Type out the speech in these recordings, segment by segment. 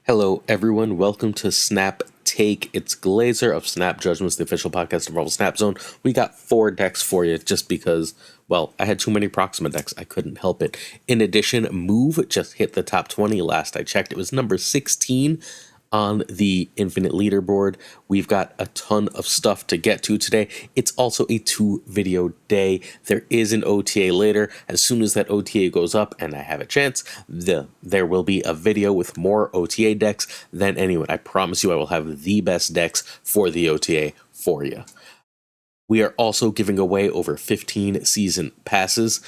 Hello, everyone. Welcome to Snap Take. It's Glazer of Snap Judgments, the official podcast of Marvel Snap Zone. We got 4 decks for you just because, well, I had too many Proxima decks. I couldn't help it. In addition, Move just hit the top 20 last I checked. It was number 16 on the Infinite Leaderboard. We've got a ton of stuff to get to today. It's also a 2-video day. There is an OTA later. As soon as that OTA goes up and I have a chance, there will be a video with more OTA decks than anyone. I promise you I will have the best decks for the OTA for you. We are also giving away over 15 season passes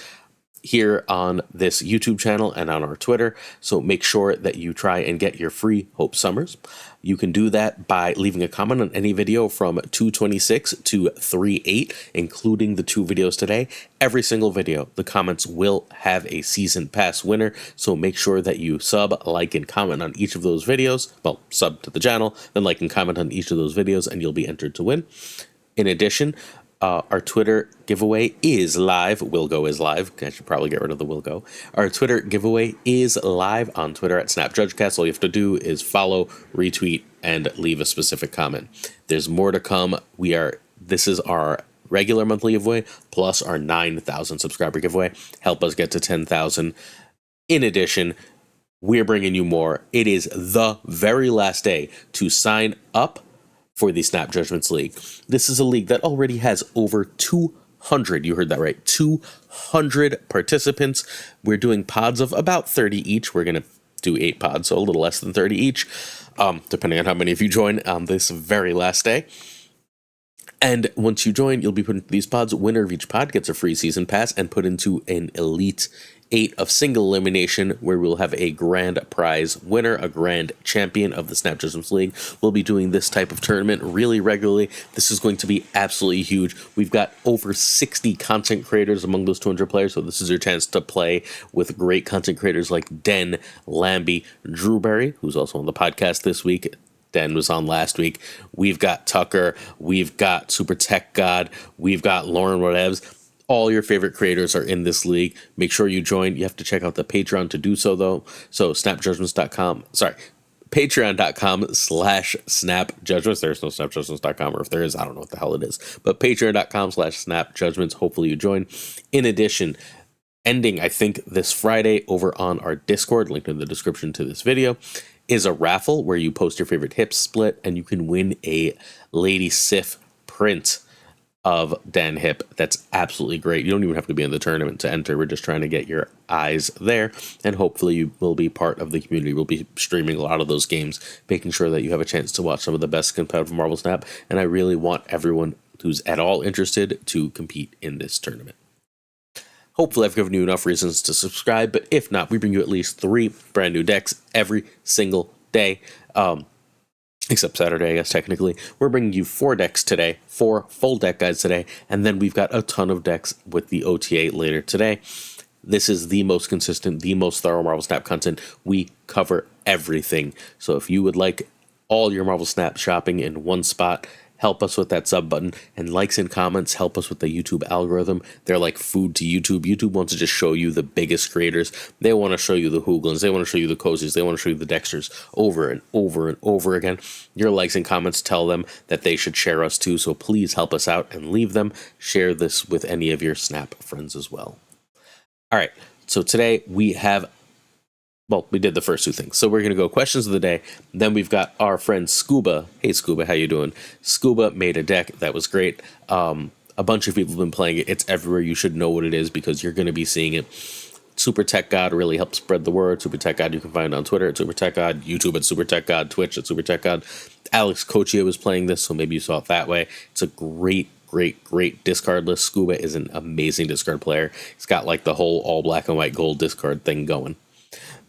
here on this YouTube channel and on our Twitter, so make sure that you try and get your free Hope Summers. You can do that by leaving a comment on any video from 226 to 38, including the 2 videos today. Every single video, the comments will have a season pass winner, so make sure that you sub, like, and comment on each of those videos. Well, sub to the channel, then like and comment on each of those videos, and you'll be entered to win. In addition, our Twitter giveaway is live. Will Go is live. I should probably get rid of the Will Go. Our Twitter giveaway is live on Twitter at SnapJudgeCast. All you have to do is follow, retweet, and leave a specific comment. There's more to come. This is our regular monthly giveaway plus our 9,000 subscriber giveaway. Help us get to 10,000. In addition, we're bringing you more. It is the very last day to sign up for the Snap Judgments League. This is a league that already has over 200, you heard that right, 200 participants. We're doing pods of about 30 each. We're going to do 8 pods, so a little less than 30 each, depending on how many of you join on this very last day. And once you join, you'll be put into these pods. Winner of each pod gets a free season pass and put into an Elite 8 of single elimination, where we'll have a grand prize winner, a grand champion of the Snap Judgments League. We'll be doing this type of tournament really regularly. This is going to be absolutely huge. We've got over 60 content creators among those 200 players, so this is your chance to play with great content creators like Den, Lambie, Drewberry, who's also on the podcast this week. Den was on last week. We've got Tucker. We've got Super Tech God. We've got Lauren Whatevs. All your favorite creators are in this league. Make sure you join. You have to check out the Patreon to do so, though. So patreon.com/snapjudgments. There's no snapjudgments.com, or if there is, I don't know what the hell it is. But patreon.com/snapjudgments. Hopefully you join. In addition, ending, I think, this Friday over on our Discord, linked in the description to this video, is a raffle where you post your favorite hip split and you can win a Lady Sif print of Dan Hip. That's absolutely great. You don't even have to be in the tournament to enter. We're just trying to get your eyes there, and hopefully you will be part of the community. We'll be streaming a lot of those games, making sure that you have a chance to watch some of the best competitive Marvel Snap, and I really want everyone who's at all interested to compete in this tournament. Hopefully I've given you enough reasons to subscribe, but if not, we bring you at least 3 brand new decks every single day. Except Saturday, I guess, technically. We're bringing you 4 decks today, 4 full deck guides today, and then we've got a ton of decks with the OTA later today. This is the most consistent, the most thorough Marvel Snap content. We cover everything. So if you would like all your Marvel Snap shopping in one spot, help us with that sub button, and likes and comments help us with the YouTube algorithm. They're like food to YouTube. YouTube wants to just show you the biggest creators. They want to show you the Hooglins. They want to show you the Cozies. They want to show you the Dexters over and over and over again. Your likes and comments tell them that they should share us too, so please help us out and leave them. Share this with any of your Snap friends as well. All right, so today we have, well, we did the first 2 things. So we're going to go questions of the day. Then we've got our friend Scuba. Hey, Scuba, how you doing? Scuba made a deck that was great. A bunch of people have been playing it. It's everywhere. You should know what it is because you're going to be seeing it. Super Tech God really helps spread the word. Super Tech God you can find on Twitter at Super Tech God, YouTube at Super Tech God, Twitch at Super Tech God. Alex Cochia was playing this, so maybe you saw it that way. It's a great discard list. Scuba is an amazing discard player. He's got like the whole all black and white gold discard thing going.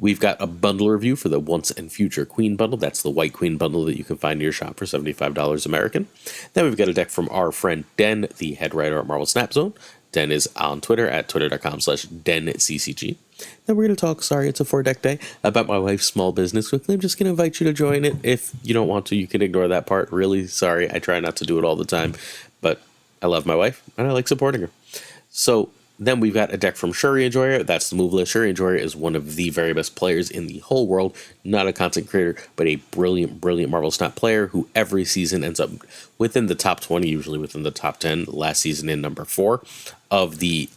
We've got a bundle review for the Once and Future Queen bundle. That's the White Queen bundle that you can find in your shop for $75 American. Then we've got a deck from our friend Den, the head writer at Marvel Snap Zone. Den is on Twitter at twitter.com/denccg. Then we're going to talk, sorry, it's a 4-deck day, about my wife's small business quickly. I'm just going to invite you to join it. If you don't want to, you can ignore that part. Really sorry. I try not to do it all the time, but I love my wife and I like supporting her. So Then we've got a deck from Shuri Enjoyer. That's the move list. Shuri Enjoyer is one of the very best players in the whole world. Not a content creator, but a brilliant, brilliant Marvel Snap player who every season ends up within the top 20, usually within the top 10. Last season in number 4 of the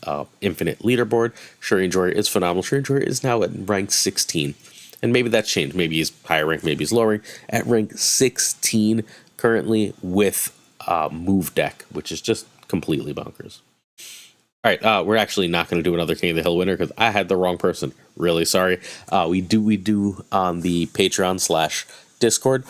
Infinite leaderboard. Shuri Enjoyer is phenomenal. Shuri Enjoyer is now at rank 16. And maybe that's changed. Maybe he's higher rank, maybe he's lower rank. At rank 16 currently with move deck, which is just completely bonkers. All right, we're actually not going to do another King of the Hill winner because I had the wrong person. Really sorry. We do on the Patreon / Discord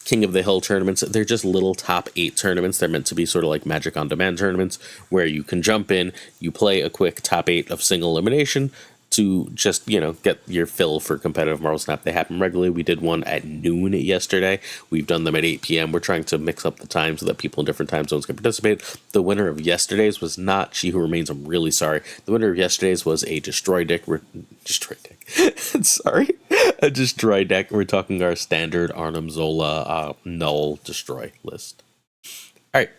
King of the Hill tournaments. They're just little top 8 tournaments. They're meant to be sort of like Magic on Demand tournaments where you can jump in, you play a quick top 8 of single elimination to just, get your fill for competitive Marvel Snap. They happen regularly. We did one at noon yesterday. We've done them at 8 p.m. We're trying to mix up the time so that people in different time zones can participate. The winner of yesterday's was not She Who Remains. I'm really sorry. The winner of yesterday's was a Destroy deck. Sorry. A Destroy deck. We're talking our standard Arnim Zola Null Destroy list. All right.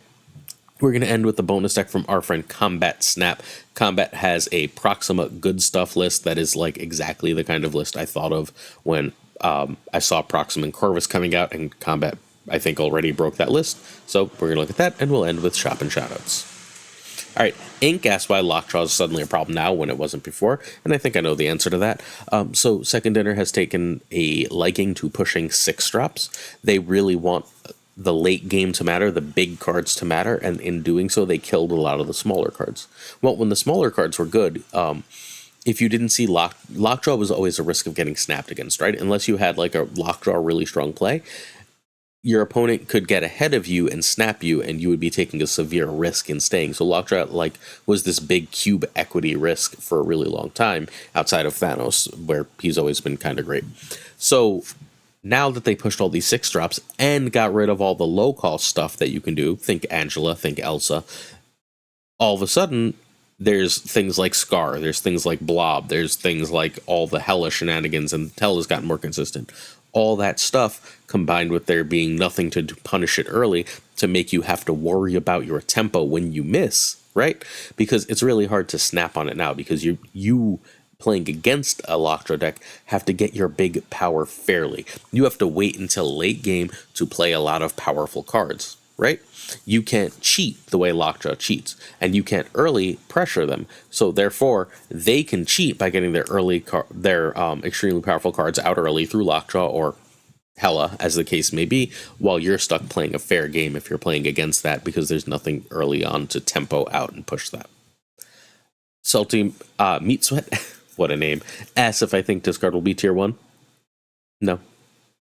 We're going to end with the bonus deck from our friend Combat Snap. Combat has a Proxima Good Stuff list that is like exactly the kind of list I thought of when I saw Proxima and Corvus coming out, and Combat, I think, already broke that list. So we're going to look at that, and we'll end with Shop and Shoutouts. All right, Ink asks why Lockjaw is suddenly a problem now when it wasn't before, and I think I know the answer to that. So Second Dinner has taken a liking to pushing 6-drops. They really want the late game to matter, the big cards to matter, and in doing so, they killed a lot of the smaller cards. Well, when the smaller cards were good, if you didn't see Lockjaw was always a risk of getting snapped against, right? Unless you had like a Lockjaw really strong play, your opponent could get ahead of you and snap you, and you would be taking a severe risk in staying. So Lockjaw was this big cube equity risk for a really long time outside of Thanos, where he's always been kind of great. So now that they pushed all these 6-drops and got rid of all the low-cost stuff that you can do, think Angela, think Elsa, all of a sudden, there's things like Scar, there's things like Blob, there's things like all the Hela shenanigans, and Hela has gotten more consistent. All that stuff, combined with there being nothing to punish it early, to make you have to worry about your tempo when you miss, right? Because it's really hard to snap on it now, because you playing against a Lockjaw deck have to get your big power fairly. You have to wait until late game to play a lot of powerful cards, right? You can't cheat the way Lockjaw cheats, and you can't early pressure them. So therefore, they can cheat by getting their extremely powerful cards out early through Lockjaw or Hela, as the case may be, while you're stuck playing a fair game if you're playing against that, because there's nothing early on to tempo out and push that. Salty Meat Sweat. What a name. Asks if I think discard will be tier 1. No,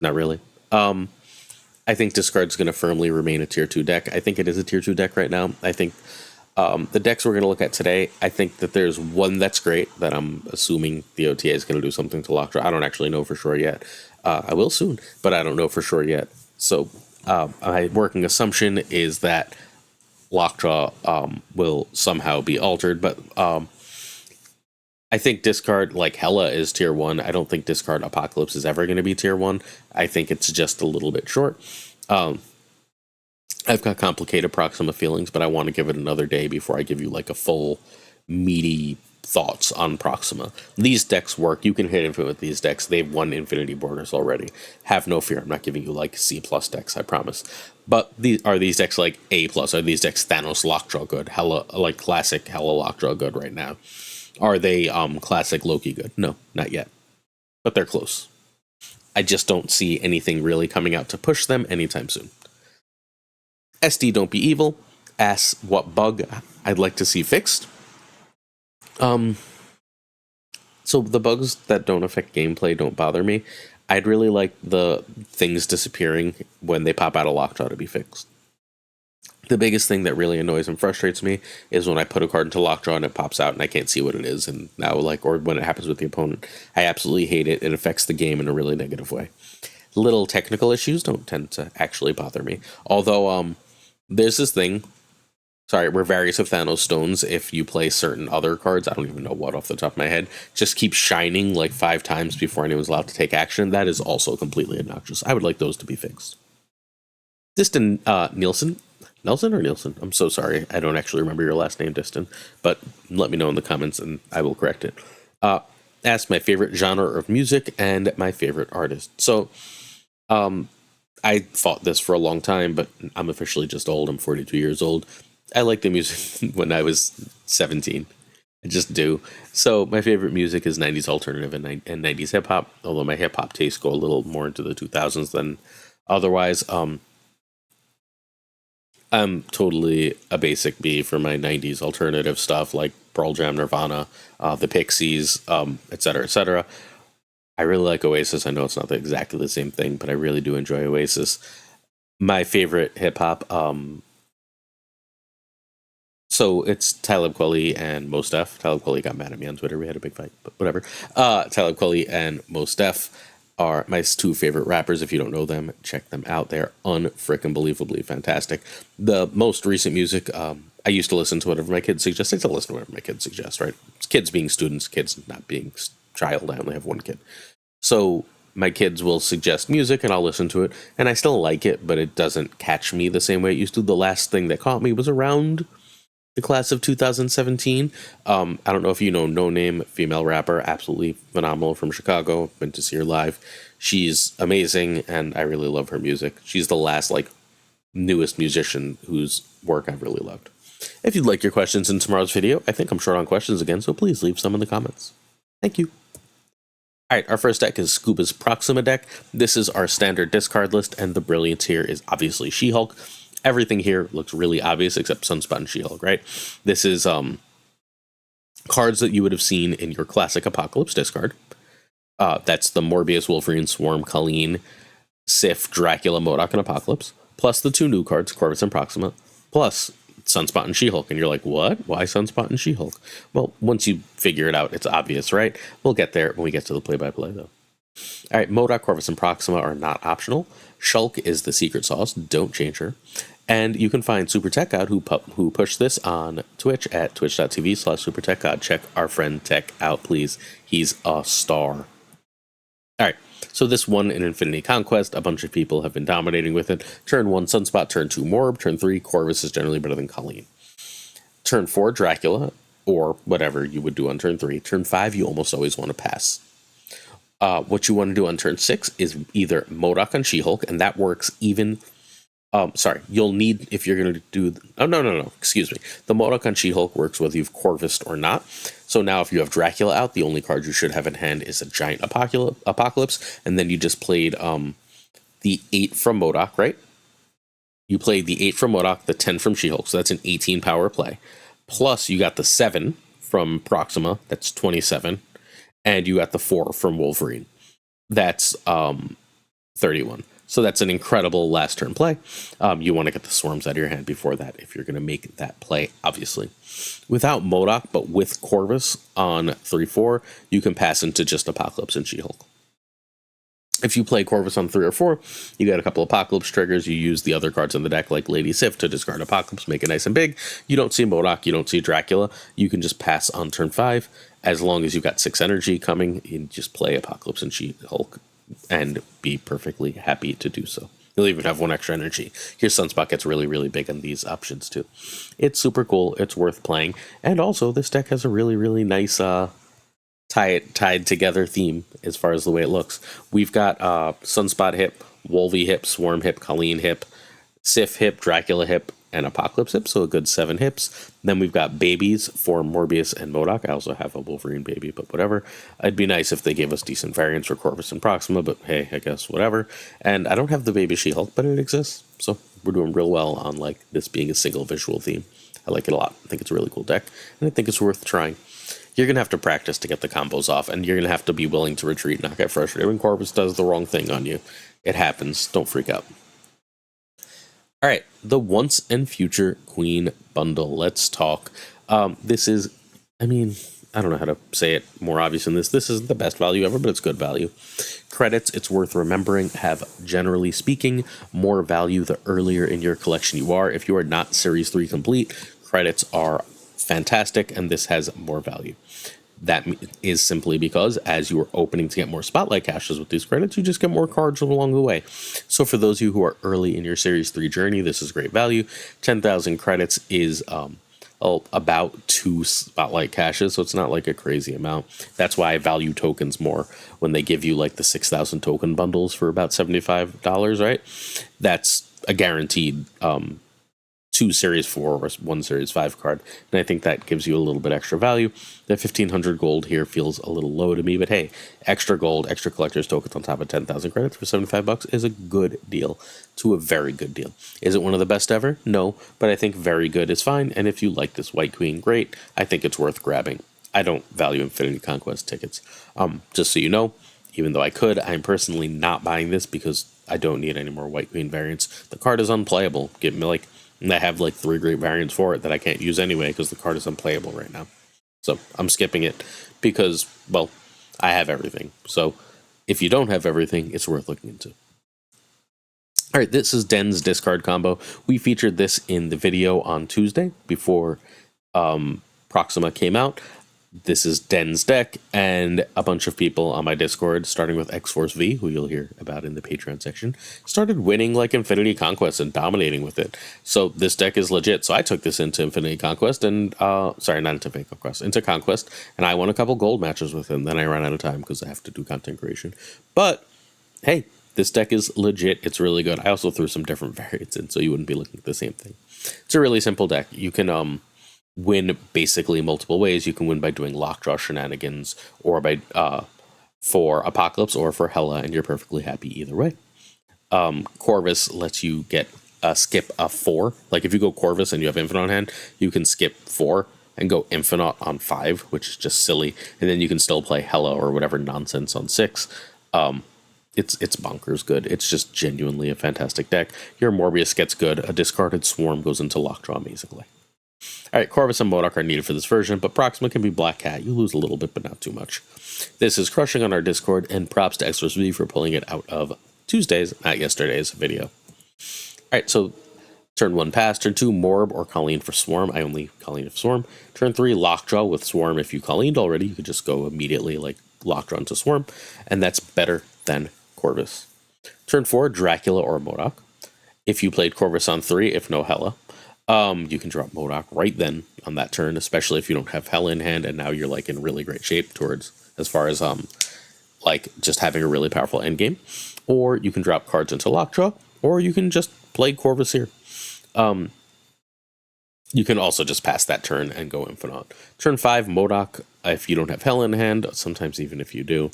not really. I think discard's going to firmly remain a tier 2 deck. I think it is a tier 2 deck right now. I think the decks we're going to look at today, I think that there's one that's great that I'm assuming the OTA is going to do something to Lockjaw. I don't actually know for sure yet. I will soon, but I don't know for sure yet. So my working assumption is that Lockjaw will somehow be altered, but I think discard like Hela is tier 1. I don't think discard Apocalypse is ever going to be tier 1. I think it's just a little bit short. I've got complicated Proxima feelings, but I want to give it another day before I give you like a full meaty thoughts on Proxima. These decks work. You can hit Infinite with these decks. They've won Infinity Borders already. Have no fear. I'm not giving you like C+ decks, I promise. But are these decks like A+? Are these decks Thanos Lockjaw good? Hela, like classic Hela Lockjaw good right now? Are they classic Loki good? No, not yet. But they're close. I just don't see anything really coming out to push them anytime soon. SD Don't Be Evil asks what bug I'd like to see fixed. So the bugs that don't affect gameplay don't bother me. I'd really like the things disappearing when they pop out of Lockjaw to be fixed. The biggest thing that really annoys and frustrates me is when I put a card into Lockjaw and it pops out and I can't see what it is. And now, or when it happens with the opponent, I absolutely hate it. It affects the game in a really negative way. Little technical issues don't tend to actually bother me. Although, there's this thing, where various of Thanos stones, if you play certain other cards, I don't even know what off the top of my head, just keep shining like 5 times before anyone's allowed to take action. That is also completely obnoxious. I would like those to be fixed. Diston Nielsen. Nelson or Nielsen? I'm so sorry. I don't actually remember your last name, Diston, but let me know in the comments and I will correct it. Ask my favorite genre of music and my favorite artist. So, I fought this for a long time, but I'm officially just old. I'm 42 years old. I liked the music when I was 17. I just do. So my favorite music is 90s alternative and 90s hip hop, although my hip hop tastes go a little more into the 2000s than otherwise. I'm totally a basic B for my 90s alternative stuff like Pearl Jam, Nirvana, the Pixies, et cetera, et cetera. I really like Oasis. I know it's not exactly the same thing, but I really do enjoy Oasis. My favorite hip hop, so it's Talib Kweli and Mos Def. Talib Kweli got mad at me on Twitter. We had a big fight, but whatever. Talib Kweli and Mos Def are my two favorite rappers. If you don't know them, check them out. They're unfrickin' believably fantastic. The most recent music, I used to listen to whatever my kids suggest. I still listen to whatever my kids suggest, right? It's kids being students, kids not being child. I only have one kid. So my kids will suggest music and I'll listen to it. And I still like it, but it doesn't catch me the same way it used to. The last thing that caught me was around the class of 2017. I don't know if you know No Name, female rapper, absolutely phenomenal from Chicago. Been to see her live. She's amazing, and I really love her music. She's the last newest musician whose work I've really loved. If you'd like your questions in tomorrow's video, I think I'm short on questions again, so please leave some in the comments. Thank you. All right, our first deck is Scuba's Proxima deck. This is our standard discard list, and the brilliance here is obviously She-Hulk. Everything here looks really obvious except Sunspot and She-Hulk, right? This is cards that you would have seen in your classic Apocalypse discard. That's the Morbius, Wolverine, Swarm, Colleen, Sif, Dracula, MODOK, and Apocalypse, plus the two new cards, Corvus and Proxima, plus Sunspot and She-Hulk. And you're like, what? Why Sunspot and She-Hulk? Well, once you figure it out, it's obvious, right? We'll get there when we get to the play-by-play, though. All right, MODOK, Corvus, and Proxima are not optional. Shulk is the secret sauce. Don't change her. And you can find Super Tech God, who pushed this on Twitch at twitch.tv/SuperTechGod. Check our friend Tech out, please. He's a star. All right, so this won in Infinity Conquest. A bunch of people have been dominating with it. Turn 1, Sunspot. Turn 2, Morb. Turn 3, Corvus is generally better than Colleen. Turn 4, Dracula, or whatever you would do on turn 3. Turn 5, you almost always want to pass. What you want to do on turn 6 is either MODOK on She-Hulk, and that works even... you'll need, if you're going to do... No, excuse me. The MODOK on She-Hulk works whether you've Corvused or not. So now if you have Dracula out, the only card you should have in hand is a giant Apocalypse, and then you just played the 8 from MODOK, right? You played the 8 from MODOK, the 10 from She-Hulk, so that's an 18 power play. Plus you got the 7 from Proxima, that's 27. And you got the 4 from Wolverine. That's 31. So that's an incredible last turn play. You want to get the Swarms out of your hand before that if you're going to make that play, obviously. Without MODOK, but with Corvus on 3-4, you can pass into just Apocalypse and She-Hulk. If you play Corvus on 3 or 4, you got a couple Apocalypse triggers. You use the other cards in the deck, like Lady Sif, to discard Apocalypse, make it nice and big. You don't see MODOK, you don't see Dracula. You can just pass on turn 5. As long as you've got 6 energy coming, you just play Apocalypse and She-Hulk and be perfectly happy to do so. You'll even have 1 extra energy. Here, Sunspot gets really, really big on these options, too. It's super cool. It's worth playing. And also, this deck has a really, really nice tied together theme as far as the way it looks. We've got Sunspot hip, Wolvie hip, Swarm hip, Colleen hip, Sif hip, Dracula hip, and Apocalypse hip, so a good 7 hips. Then we've got babies for Morbius and MODOK. I also have a Wolverine baby, but whatever. It'd be nice if they gave us decent variants for Corvus and Proxima, but hey, I guess whatever. And I don't have the baby She-Hulk, but it exists, so we're doing real well on this being a single visual theme. I like it a lot. I think it's a really cool deck, and I think it's worth trying. You're going to have to practice to get the combos off, and you're going to have to be willing to retreat, not get frustrated when Corvus does the wrong thing on you. It happens. Don't freak out. All right, the Once and Future Queen bundle. Let's talk. This is, I don't know how to say it more obvious than this. This isn't the best value ever, but it's good value. Credits, it's worth remembering, have, generally speaking, more value the earlier in your collection you are. If you are not Series 3 complete, credits are fantastic, and this has more value. That is simply because as you are opening to get more spotlight caches with these credits, you just get more cards along the way. So for those of you who are early in your Series 3 journey, this is great value. 10,000 credits is about 2 spotlight caches, so it's not like a crazy amount. That's why I value tokens more when they give you like the 6,000 token bundles for about $75, right? That's a guaranteed 2 Series 4 or 1 Series 5 card, and I think that gives you a little bit extra value. The 1,500 gold here feels a little low to me, but hey, extra gold, extra collector's tokens on top of 10,000 credits for $75 is a good deal to a very good deal. Is it one of the best ever? No, but I think very good is fine, and if you like this White Queen, great. I think it's worth grabbing. I don't value Infinity Conquest tickets. Just so you know, even though I could, I'm personally not buying this because I don't need any more White Queen variants. The card is unplayable. Give me like... And I have like 3 great variants for it that I can't use anyway because the card is unplayable right now. So I'm skipping it because, well, I have everything. So if you don't have everything, it's worth looking into. All right, this is Den's discard combo. We featured this in the video on Tuesday before Proxima came out. This is Den's deck, and a bunch of people on my Discord, starting with X-Force V, who you'll hear about in the Patreon section, started winning like Infinity Conquest and dominating with it. So this deck is legit. So I took this into Infinity Conquest and, sorry, not into Infinity Conquest, into Conquest, and I won a couple gold matches with him. Then I ran out of time because I have to do content creation. But, hey, this deck is legit. It's really good. I also threw some different variants in, so you wouldn't be looking at the same thing. It's a really simple deck. You can, win basically multiple ways. You can win by doing lockjaw shenanigans, or by for Apocalypse, or for Hela, and you're perfectly happy either way. Corvus lets you get skip a 4. Like if you go Corvus and you have Infinite on hand, you can skip 4 and go Infinite on 5, which is just silly, and then you can still play Hela or whatever nonsense on 6. It's bonkers good. It's just genuinely a fantastic deck. Your Morbius gets good. A discarded Swarm goes into lockjaw amazingly. Alright, Corvus and MODOK are needed for this version, but Proxima can be Black Cat. You lose a little bit, but not too much. This is crushing on our Discord, and props to Extras V for pulling it out of Tuesday's, not yesterday's, video. Alright, so turn 1 pass, turn 2 Morb or Colleen for Swarm. I only Colleen for Swarm. Turn 3 Lockjaw with Swarm. If you Colleened already, you could just go immediately like Lockjaw into Swarm, and that's better than Corvus. Turn 4 Dracula or MODOK. If you played Corvus on 3, if no Hela, you can drop MODOK right then on that turn, especially if you don't have Hela in hand, and now you're like in really great shape towards, as far as like just having a really powerful endgame. Or you can drop cards into Lockjaw, or you can just play Corvus here. You can also just pass that turn and go Infinite. Turn 5 MODOK if you don't have Hela in hand, sometimes even if you do,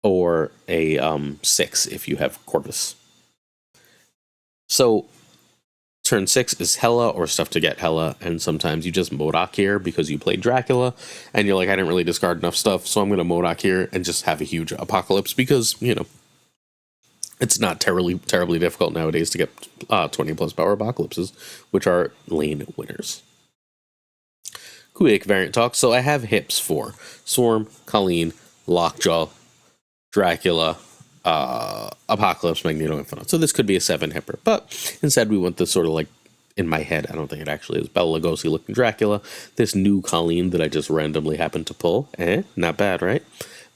or a 6 if you have Corvus. So turn 6 is Hela or stuff to get Hela, and sometimes you just MODOK here because you played Dracula, and you're like, I didn't really discard enough stuff, so I'm going to MODOK here and just have a huge Apocalypse because, you know, it's not terribly difficult nowadays to get 20 plus power Apocalypses, which are lane winners. Quick variant talk. So I have hips for Swarm, Colleen, Lockjaw, Dracula, Apocalypse, Magneto, Infinite. So this could be a 7 hipper, but instead we went this sort of like, in my head, I don't think it actually is, Bela Lugosi looking Dracula, this new Colleen that I just randomly happened to pull. Not bad, right?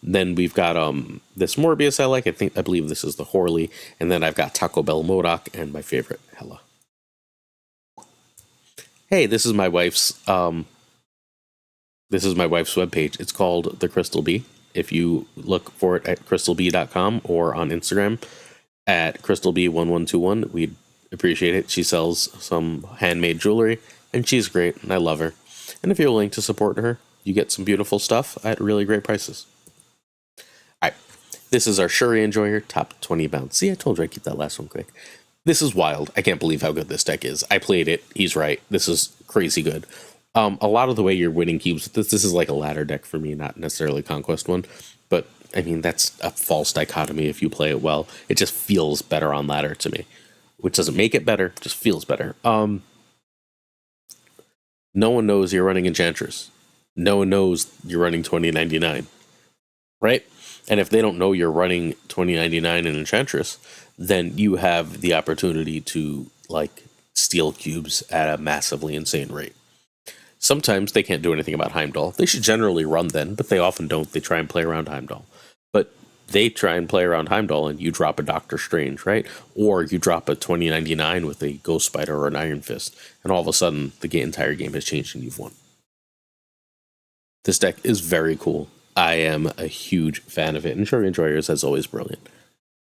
Then we've got this Morbius I like. I believe this is the Horley, and then I've got Taco Bell MODOK and my favorite Hela. Hey, this is my wife's webpage. It's called The Crystal Bee. If you look for it at crystalbee.com or on Instagram at crystalbee1121, we'd appreciate it. She sells some handmade jewelry, and she's great, and I love her. And if you're willing to support her, you get some beautiful stuff at really great prices. Alright, this is our Shuri Enjoyer top 20 bounce. See, I told you I'd keep that last one quick. This is wild. I can't believe how good this deck is. I played it. He's right. This is crazy good. A lot of the way you're winning cubes with this is like a ladder deck for me, not necessarily a conquest one. But, I mean, that's a false dichotomy if you play it well. It just feels better on ladder to me. Which doesn't make it better, just feels better. No one knows you're running Enchantress. No one knows you're running 2099. Right? And if they don't know you're running 2099 in Enchantress, then you have the opportunity to, like, steal cubes at a massively insane rate. Sometimes they can't do anything about Heimdall. They should generally run then, but they often don't. They try and play around Heimdall. But they try and play around Heimdall, and you drop a Doctor Strange, right? Or you drop a 2099 with a Ghost Spider or an Iron Fist, and all of a sudden the entire game has changed and you've won. This deck is very cool. I am a huge fan of it, and Shuri Enjoyer is, as always, brilliant.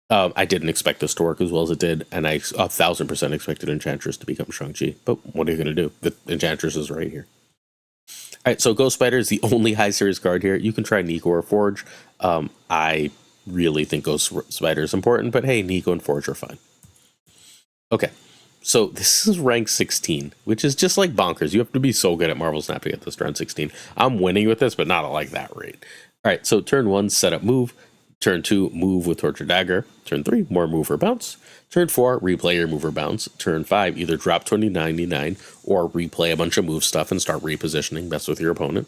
I didn't expect this to work as well as it did, and I 1,000% expected Enchantress to become Shang-Chi, but what are you going to do? The Enchantress is right here. Alright, so Ghost Spider is the only high series card here. You can try Nico or Forge. I really think Ghost Spider is important, but hey, Nico and Forge are fine. Okay, so this is rank 16, which is just like bonkers. You have to be so good at Marvel Snap to get this to round 16. I'm winning with this, but not at like that rate. Alright, so turn 1, set up move. Turn 2, move with Torture Dagger. Turn 3, more move or bounce. Turn 4, replay your move or bounce. Turn 5, either drop 2099 or replay a bunch of move stuff and start repositioning, mess with your opponent.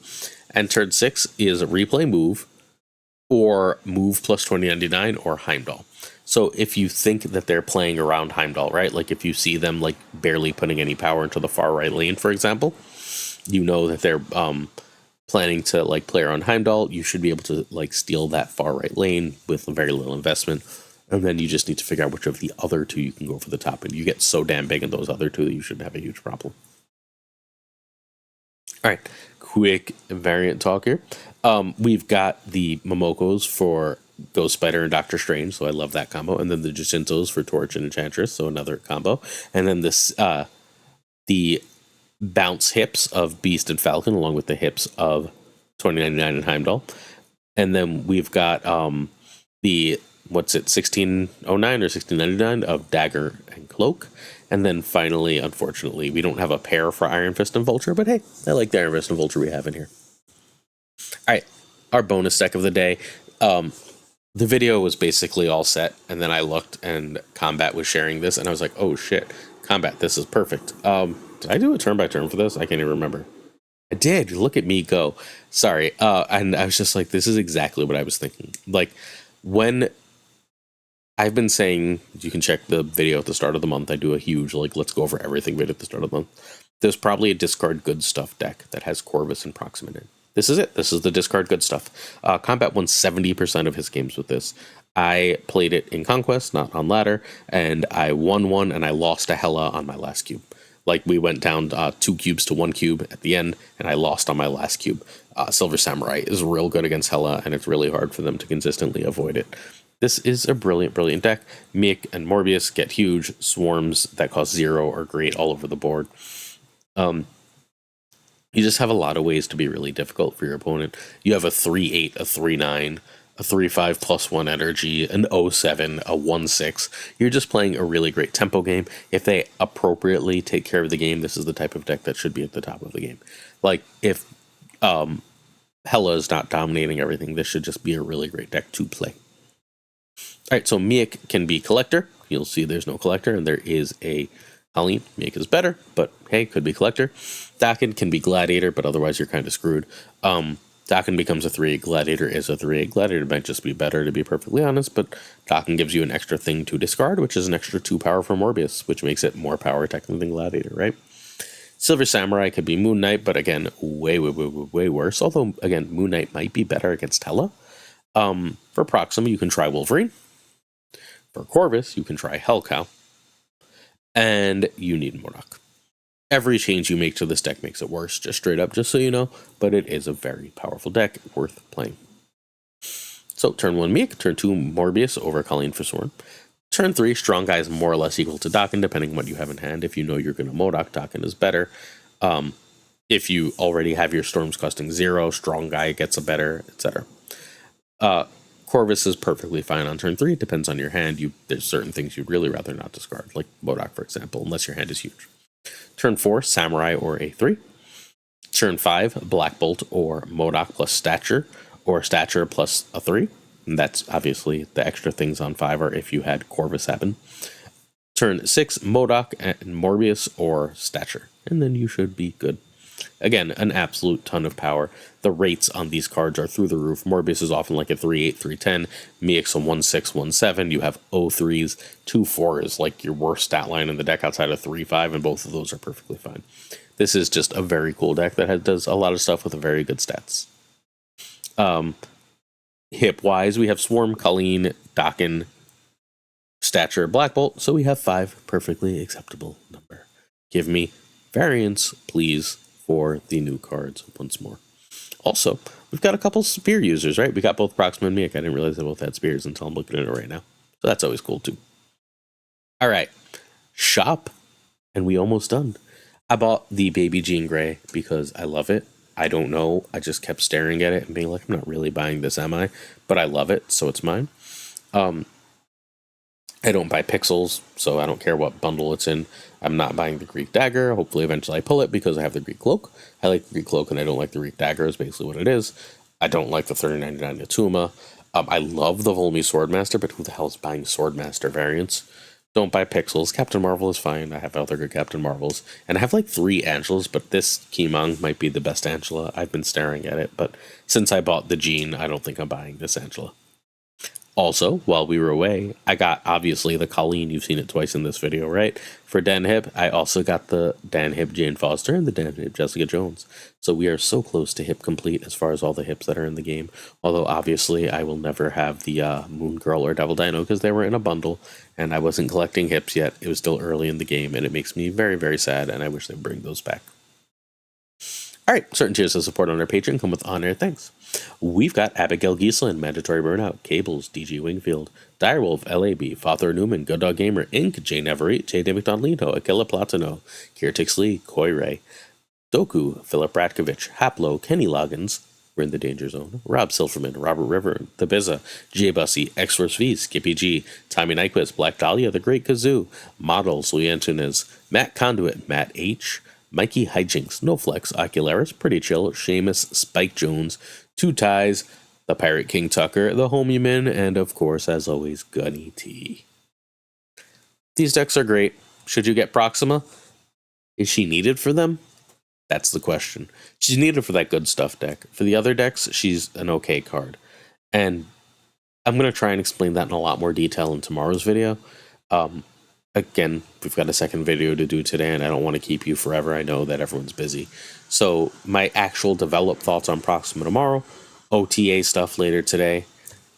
And turn 6 is replay move or move plus 2099 or Heimdall. So if you think that they're playing around Heimdall, right? Like if you see them like barely putting any power into the far right lane, for example, you know that they're planning to like play around Heimdall. You should be able to like steal that far right lane with very little investment. And then you just need to figure out which of the other two you can go for the top. And you get so damn big in those other two that you shouldn't have a huge problem. All right, quick variant talk here. We've got the Momokos for Ghost Spider and Doctor Strange, so I love that combo. And then the Jacintos for Torch and Enchantress, so another combo. And then this the bounce hips of Beast and Falcon, along with the hips of 2099 and Heimdall. And then we've got the 1609 or 1699 of Dagger and Cloak. And then finally, unfortunately, we don't have a pair for Iron Fist and Vulture, but hey, I like the Iron Fist and Vulture we have in here. All right, our bonus deck of the day. The video was basically all set, and then I looked and Combat was sharing this, and I was like, oh shit, Combat, this is perfect. Did I do a turn by turn for this? I can't even remember. I did. Look at me go. Sorry. And I was just like, this is exactly what I was thinking. Like, when I've been saying, you can check the video at the start of the month. I do a huge, like, let's go over everything video at the start of the month. There's probably a discard good stuff deck that has Corvus and Proxima in. This is it. This is the discard good stuff. Combat won 70% of his games with this. I played it in Conquest, not on Ladder, and I won one and I lost a Hela on my last cube. Like, we went down 2 cubes to 1 cube at the end, and I lost on my last cube. Silver Samurai is real good against Hela, and it's really hard for them to consistently avoid it. This is a brilliant, brilliant deck. Miek and Morbius get huge. Swarms that cost 0 are great all over the board. You just have a lot of ways to be really difficult for your opponent. You have a 3-8, a 3-9, a 3-5 +1 energy, an 0-7, a 1-6. You're just playing a really great tempo game. If they appropriately take care of the game, this is the type of deck that should be at the top of the game. Like, if Hela is not dominating everything, this should just be a really great deck to play. Alright, so Miek can be Collector. You'll see there's no Collector, and there is a Colleen. Miek is better, but hey, could be Collector. Dakin can be Gladiator, but otherwise you're kind of screwed. Dakin becomes a 3, Gladiator is a 3. Gladiator might just be better, to be perfectly honest, but Dakin gives you an extra thing to discard, which is an extra 2 power for Morbius, which makes it more power technically than Gladiator, right? Silver Samurai could be Moon Knight, but again, way worse. Although, again, Moon Knight might be better against Hela. For Proxima, you can try Wolverine. For Corvus, you can try Hellcow. And you need MODOK. Every change you make to this deck makes it worse, just straight up, just so you know, but it is a very powerful deck, worth playing. So, turn 1 Miek, turn 2 Morbius over Colleen for Swarm. Turn 3, Strong Guy is more or less equal to Dakin, depending on what you have in hand. If you know you're going to MODOK, Dakin is better. If you already have your Storms costing 0, Strong Guy gets a better, etc. Corvus is perfectly fine on turn 3. It depends on your hand. There's certain things you'd really rather not discard, like MODOK, for example, unless your hand is huge. Turn 4, Samurai or A3. Turn 5, Black Bolt or MODOK plus Stature, or Stature plus a 3. And that's obviously the extra things on 5 are if you had Corvus happen. Turn 6, MODOK and Morbius or Stature. And then you should be good. Again, an absolute ton of power. The rates on these cards are through the roof. Morbius is often like a 3/8, 3/10. Miek's a 1/6, 1/7. You have 0/3s, 2/4s, like your worst stat line in the deck outside of 3/5, and both of those are perfectly fine. This is just a very cool deck that does a lot of stuff with very good stats. Hip-wise, we have Swarm, Colleen, Dakin, Stature, Black Bolt, so we have 5 perfectly acceptable number. Give me variants, please, for the new cards once more. Also, we've got a couple spear users, right? We got both Proxima and Miek. I didn't realize they both had spears until I'm looking at it right now. So that's always cool, too. All right. Shop, and we almost done. I bought the Baby Jean Grey because I love it. I don't know. I just kept staring at it and being like, I'm not really buying this, am I? But I love it, so it's mine. I don't buy pixels, so I don't care what bundle it's in. I'm not buying the Greek Dagger. Hopefully, eventually I pull it because I have the Greek Cloak. I like the Greek Cloak and I don't like the Greek Dagger is basically what it is. I don't like the 3099 Natuma. I love the Volmi Swordmaster, but who the hell is buying Swordmaster variants? Don't buy pixels. Captain Marvel is fine. I have other good Captain Marvels. And I have like 3 Angelas, but this Kimong might be the best Angela. I've been staring at it, but since I bought the Jean, I don't think I'm buying this Angela. Also, while we were away, I got, obviously, the Colleen. You've seen it twice in this video, right? For Dan Hip, I also got the Dan Hip Jane Foster and the Dan Hip Jessica Jones. So we are so close to hip complete as far as all the hips that are in the game. Although, obviously, I will never have the Moon Girl or Devil Dino because they were in a bundle, and I wasn't collecting hips yet. It was still early in the game, and it makes me very, very sad, and I wish they'd bring those back. All right, certain tiers of support on our Patreon come with on-air thanks. We've got Abigail Giesland, Mandatory Burnout, Cables, DG Wingfield, Direwolf, LAB, Father Newman, Good Dog Gamer, Inc., Jane Everett, J. David Donlino, Aquila Platano, Kirtix Lee, Koi Ray, Doku, Philip Ratkovich, Haplo, Kenny Loggins, we're in the danger zone, Rob Silverman, Robert River, The Bizza, J. Bussy, X-Force V, Skippy G, Tommy Nyquist, Black Dahlia, The Great Kazoo, Models, Louis Antunes, Matt Conduit, Matt H., Mikey Hijinks, No Flex, Ocularis, Pretty Chill, Seamus, Spike Jones, Two Ties, the Pirate King Tucker, the Homieman, and of course, as always, Gunny T. These decks are great. Should you get Proxima? Is she needed for them? That's the question. She's needed for that good stuff deck. For the other decks, she's an okay card. And I'm going to try and explain that in a lot more detail in tomorrow's video. Again, we've got a second video to do today, and I don't want to keep you forever. I know that everyone's busy. So my actual developed thoughts on Proxima tomorrow, OTA stuff later today.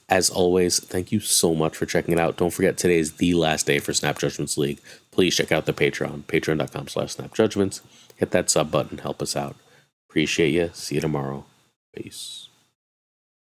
As always, thank you so much for checking it out. Don't forget, today is the last day for Snap Judgments League. Please check out the Patreon, patreon.com/snapjudgments. Hit that sub button, help us out. Appreciate you. See you tomorrow. Peace.